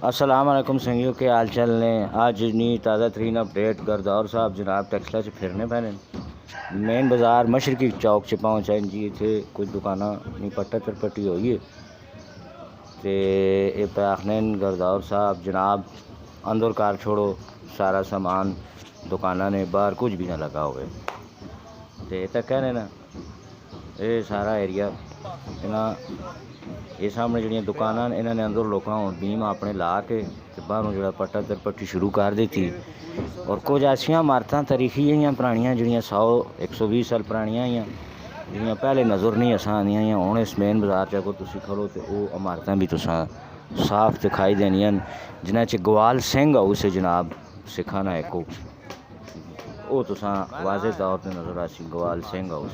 अस्सलाम वालेकुम संगियों के हाल चाल ने। आज नी ताज़ा तरीन अपडेट गरदौर साहब जनाब टेक्सला से फिरने पैने मेन बाज़ार मशरकी चौक से पहुँचा जी। इतने कुछ दुकाना नी पट्टा तरपट्टी हुई है तो पे आखने गरदौर साहब जनाब अंदर कार छोड़ो सारा सामान दुकाना ने बाहर कुछ भी ना लगा हुए तो कहने ना ये सारा एरिया इन्हें ये सामने जड़ियाँ दुकाना इन्होंने अंदर लोगों हूँ बीम अपने ला के बाहरों जो पट्टा तरपट्टी शुरू कर दी थी। और कुछ ऐसा इमारत तारीखी हैं पुरानियाँ जड़ियाँ 100-120 साल पुरानियाँ ही जड़ियाँ पहले नज़र नहीं असा आदियाँ हूँ इस मेन बाजार च अगर तुम खड़ो तो वो इमारत भी तुसा साफ दिखाई देनियां जिन्हें च गवाल सिंह हाउस है जनाब सिखाना एक वो तुसा वाजे तौर पर नज़र आसी गवाल सिंह हाउस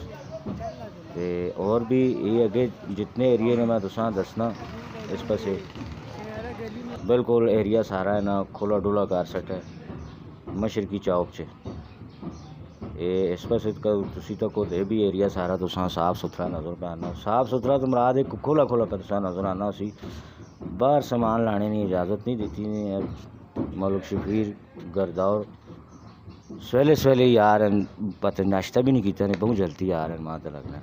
ते और भी ये अगे जितने एरिए ने मैं तुसा दसना इस पासे बिल्कुल एरिया सारा है ना खुला डुला कर सट है मशरकी चौक च इस पासे तुसी तक ये भी एरिया सारा तुसा साफ सुथरा नज़र पे आना। साफ सुथरा तो मराद एक खुला खुला पे तुसा नज़र आना उसी बाहर सामान लाने की इजाज़त नहीं दी। मलिक शफीर गरदौर सवेले सवेले ही आ रहे पता नाश्ता भी नहीं किया नहीं बहुत जल्दी आ रहे हैं मां तो लगना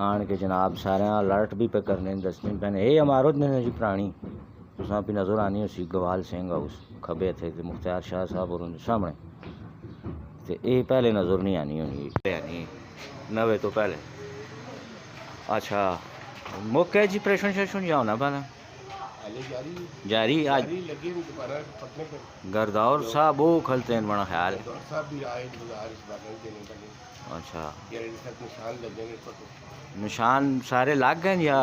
आन के जनाब सारे अलर्ट भी पे करने दसने पैने ये इमारत ने जी पुरानी तुसा भी नज़र आनी उसी गवाल सिंह हाउस खबे थे मुख्तार शाह साहब और उनके सामने तो ये पहले नज़र नहीं आनी होनी नवे तो पहले। अच्छा मौके जी प्रेशन शेशन जाओ ना पहले जारी आज गरदौर साहब वो खलते हैं बड़ा ख्याल। अच्छा निशान सारे लग गए या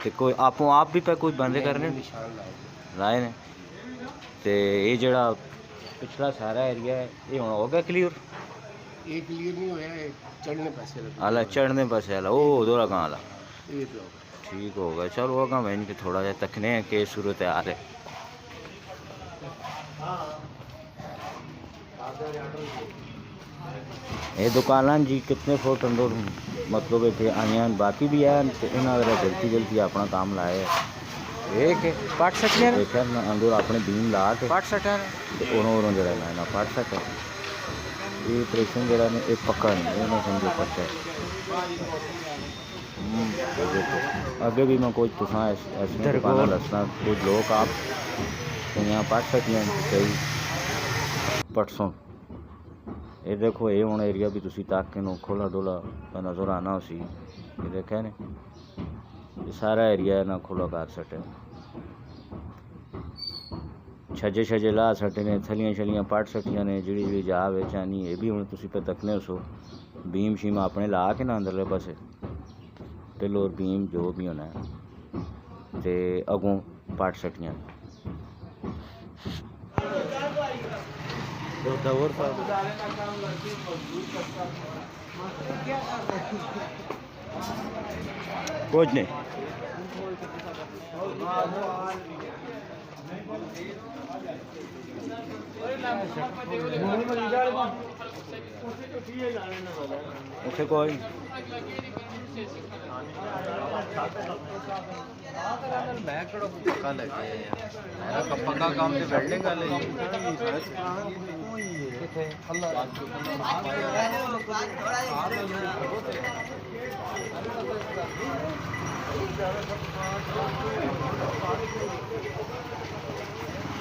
ते कोई आपो आप भी पे कोई बंदे करने लाए ने ते ये जड़ा पिछला सारा एरिया है ये हुण हो गया क्लियर? ये क्लियर नहीं होया चढ़ने पासे वाला चढ़ने पासे वाला ओ दोरा कहाँ वाला ठीक हो गया। चलो होगा मैं इनके थोड़ा जा तकने हैं कि सूरत आ रहे ये दुकान जी कितने फुट अंदर मतलब इतने आइया बाकी भी है इन्होंने जल्दी जल्दी अपना काम लाए एक पट सकते अंदर अपने बीम ला के पट सट उन्होंने जरा लाना पट सट ये ऑपरेशन जरा ने एक पक्का नहीं है समझो पट्टा आगे भी मैं कुछ तुसा ऐसे दुकान दसना कुछ लोग आप यहाँ पट सकते कई परसों ये देखो ये हूँ एरिया भी तुसी तक नो खोला डोला नज़र आना उसी ये देखे ने ये सारा एरिया ना खुला कर सटे छजे छजे ला सटे ने थलियां छलियां पट सटियां ने जी जी जा बेचानी ये भी हूँ तुसी पे तकने सो बीम शीम अपने ला के ना अंदरले पासे पिलो और बीम जो भी होना है ते अगों पट सटियां दौर कुछ नहीं उसे कोई पक्का काम से वेल्डिंग वाले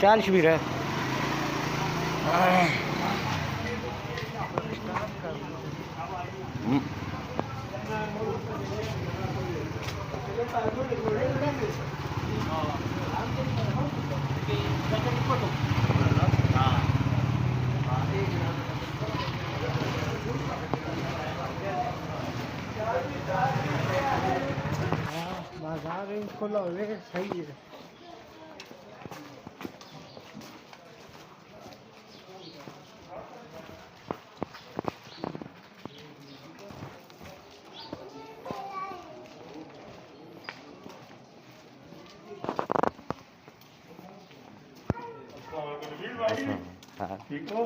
चाल शबीर है बाजार खुला हो सही है। ठीक हो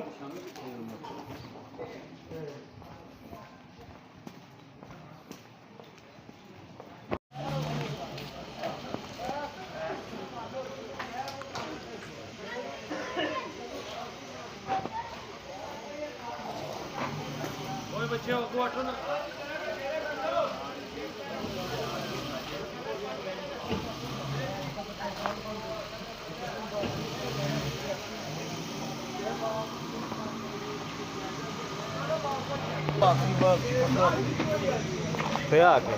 ਪਿਆ ਕੇ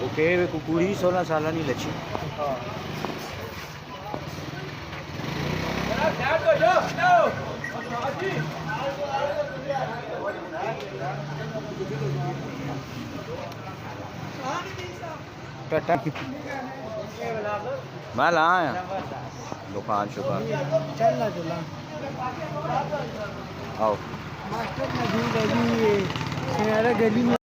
ਉਹ ਕਹੇ ਕੁੜੀ 16 ਸਾਲਾਂ ਦੀ ਲੱਛੀ मैं ला आया दुकान शुकान चलना चला आओ मास्टर मौजूद है जी ये गली में